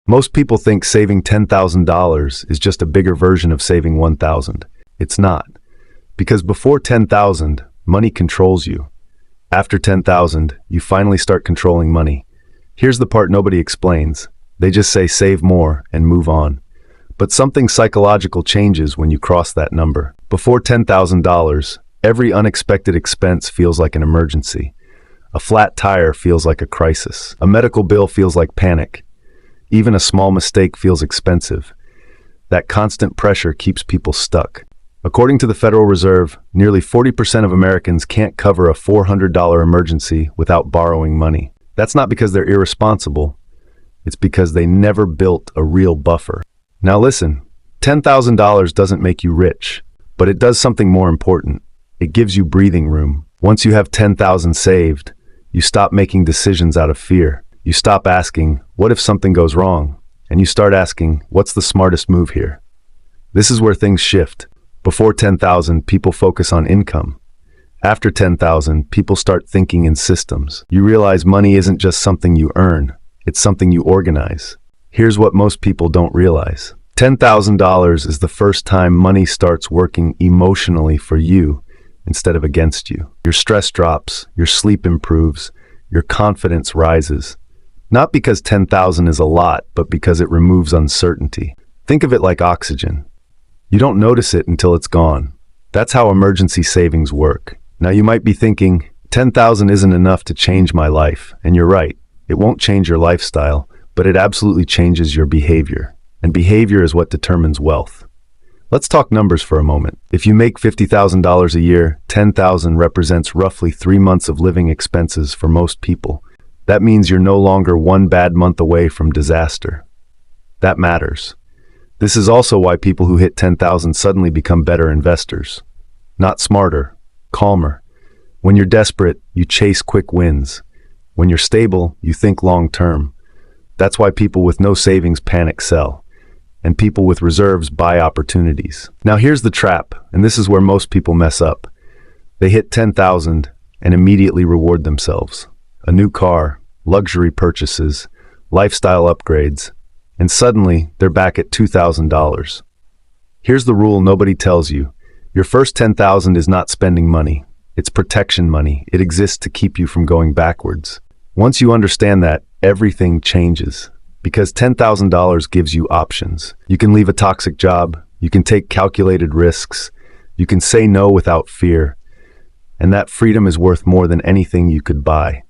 Most people think saving $10,000 is just a bigger version of saving 1,000. It's not. Because before 10,000, money controls you. After 10,000, you finally start controlling money. Here's the part nobody explains. They just say save more and move on. But something psychological changes when you cross that number. Before $10,000, every unexpected expense feels like an emergency. A flat tire feels like a crisis. A medical bill feels like panic. Even a small mistake feels expensive. That constant pressure keeps people stuck. According to the Federal Reserve, nearly 40% of Americans can't cover a $400 emergency without borrowing money. That's not because they're irresponsible. It's because they never built a real buffer. Now listen, $10,000 doesn't make you rich, but it does something more important. It gives you breathing room. Once you have 10,000 saved, you stop making decisions out of fear. You stop asking, what if something goes wrong? And you start asking, what's the smartest move here? This is where things shift. Before 10,000, people focus on income. After 10,000, people start thinking in systems. You realize money isn't just something you earn, it's something you organize. Here's what most people don't realize. $10,000 is the first time money starts working emotionally for you instead of against you. Your stress drops, your sleep improves, your confidence rises. Not because 10,000 is a lot, but because it removes uncertainty. Think of it like oxygen. You don't notice it until it's gone. That's how emergency savings work. Now you might be thinking, 10,000 isn't enough to change my life, and you're right. It won't change your lifestyle, but it absolutely changes your behavior. And behavior is what determines wealth. Let's talk numbers for a moment. If you make $50,000 a year, 10,000 represents roughly 3 months of living expenses for most people. That means you're no longer one bad month away from disaster. That matters. This is also why people who hit 10,000 suddenly become better investors. Not smarter, calmer. When you're desperate, you chase quick wins. When you're stable, you think long-term. That's why people with no savings panic sell, and people with reserves buy opportunities. Now here's the trap, and this is where most people mess up. They hit 10,000 and immediately reward themselves. A new car, luxury purchases, lifestyle upgrades, and suddenly they're back at $2,000. Here's the rule nobody tells you. Your first 10,000 is not spending money. It's protection money. It exists to keep you from going backwards. Once you understand that, everything changes. Because $10,000 gives you options. You can leave a toxic job. You can take calculated risks. You can say no without fear. And that freedom is worth more than anything you could buy.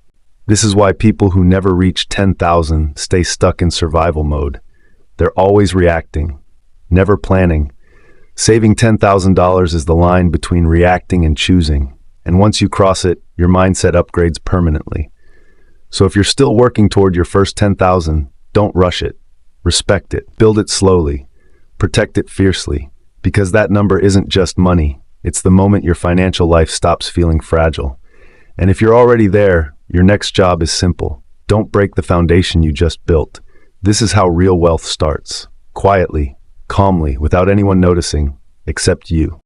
This is why people who never reach 10,000 stay stuck in survival mode. They're always reacting, never planning. Saving $10,000 is the line between reacting and choosing. And once you cross it, your mindset upgrades permanently. So if you're still working toward your first 10,000, don't rush it. Respect it. Build it slowly. Protect it fiercely. Because that number isn't just money. It's the moment your financial life stops feeling fragile. And if you're already there, your next job is simple. Don't break the foundation you just built. This is how real wealth starts. Quietly, calmly, without anyone noticing, except you.